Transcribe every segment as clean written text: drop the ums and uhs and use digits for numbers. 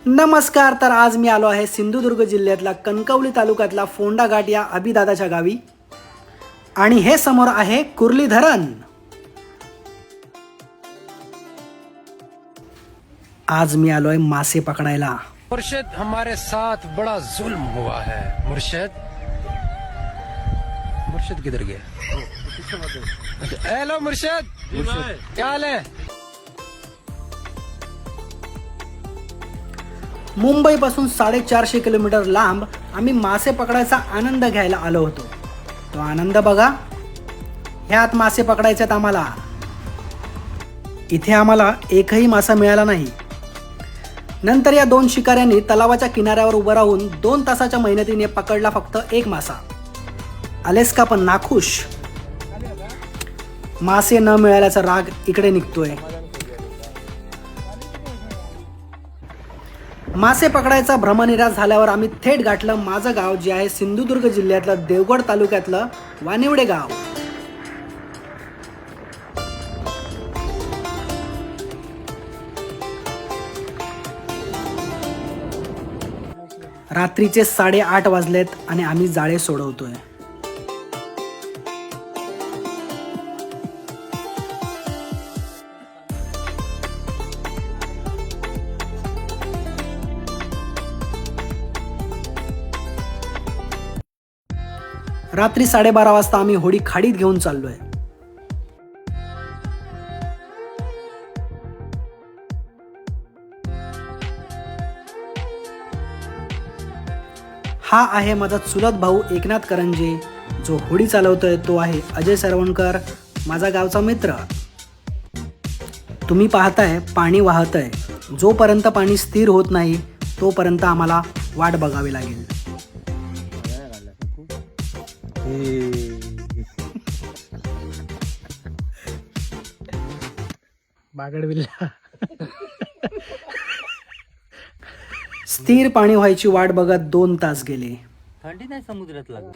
नमस्कार. तर आज मी आलो आहे सिंधुदुर्ग जिल्ह्यातला कणकवली तालुक्यातला फोंडा घाट या अभिदादाच्या गावी आणि हे समोर आहे कुर्ली धरण. आज मी आलोय मासे पकडायला. मुर्शिद हमारे साथ बड़ा जुल्म हुआ है. मुर्शिद किधर गया? हेलो मुर्शिद, क्या हाल है? मुंबई पासून 450 किलोमीटर लांब आम्ही मासे पकडायचा आनंद घ्यायला आलो होतो. तो आनंद बघा. ह्यात मासे पकडायचे आम्हाला. इथे आम्हाला एकही मासा मिळाला नाही. नंतर या दोन शिकाऱ्यांनी तलावाच्या किनाऱ्यावर उभं राहून 2 तासाच्या मेहनतीने पकडला फक्त एक मासा. आलेस का पण नाखुश. मासे न मिळाल्याचा राग इकडे निघतोय. मासे पकडायचा भ्रमनिरास झाल्यावर आम्ही थेट गाठलं माझं गाव, जे आहे सिंधुदुर्ग जिल्ह्यातलं देवगड तालुक्यातलं वानिवडे गाव. रात्रीचे 8:30 वाजलेत आणि आम्ही जाळे सोडवतोय. रात्री 12:30 वाजता आम्ही होडी खाडीत घेऊन चाललोय. हा आहे माझा चुलत भाऊ एकनाथ करंजे. जो होडी चालवतोय तो आहे अजय सरवणकर, माझा गावचा मित्र. तुम्ही पाहताय पाणी वाहतंय. जोपर्यंत पाणी स्थिर होत नाही तोपर्यंत आम्हाला वाट बघावी लागेल. बागडविल्ला. स्थिर पाणी व्हायची वाट बघत 2 तास गेले. थंडी नाही समुद्रात लागत.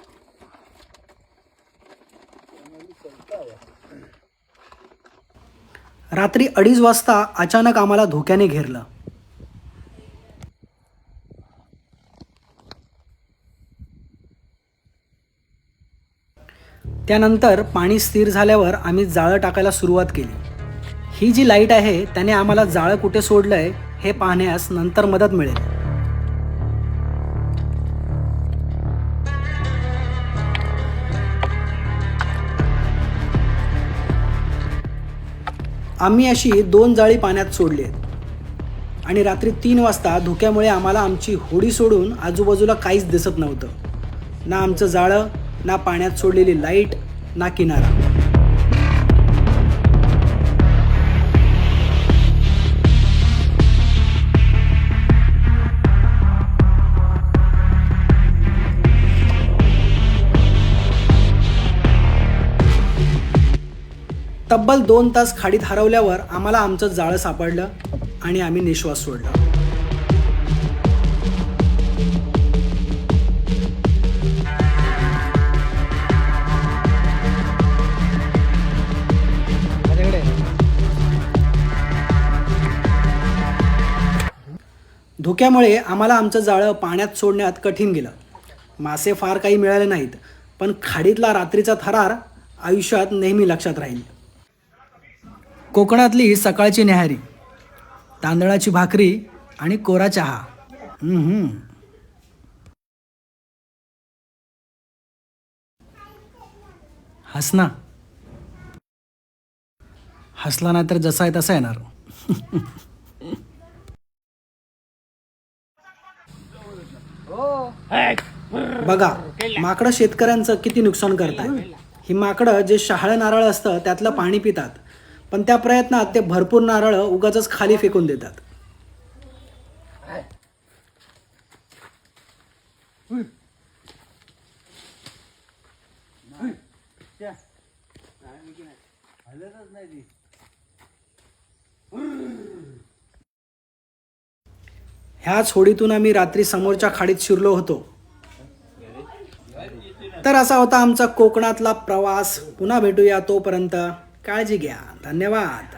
रात्री 2:30 वाजता अचानक आम्हाला धोक्याने घेरलं. त्यानंतर पाणी स्थिर झाल्यावर आम्ही जाळं टाकायला सुरुवात केली. ही जी लाईट आहे त्याने आम्हाला जाळं कुठे सोडलंय हे पाहण्यास नंतर मदत मिळेल. आम्ही अशी 2 जाळी पाण्यात सोडली आहेत आणि रात्री 3 वाजता धुक्यामुळे आम्हाला आमची होडी सोडून आजूबाजूला काहीच दिसत नव्हतं. ना आमचं जाळं, ना पाण्यात सोडलेली लाईट, ना किनारा. तब्बल 2 तास खाडीत हरवल्यावर आम्हाला आमचं जाळं सापडलं आणि आम्ही निश्वास सोडला. धुक्यामुळे आम्हाला आमचं जाळं पाण्यात सोडण्यात कठीण गेलं. मासे फार काही मिळाले नाहीत, पण खाडीतला रात्रीचा थरार आयुष्यात नेहमी लक्षात राहील. कोकणातली सकाळची न्याहारी, तांदळाची भाकरी आणि कोरा चहा. हसना. हसला नाही तर जसा आहे तसा येणार. बघा माकडं शेतकऱ्यांचं किती नुकसान करतात. ही माकडं जे शहाळं नारळ असतं त्यातलं पाणी पितात, पण त्या प्रयत्नात ते भरपूर नारळ उगाचच खाली फेकून देतात. ह्याच होडीतून आम्ही रात्री समोरच्या खाडीत शिरलो होतो. तर असा होता आमचा कोकणातला प्रवास. पुन्हा भेटूया, तोपर्यंत काळजी घ्या. धन्यवाद.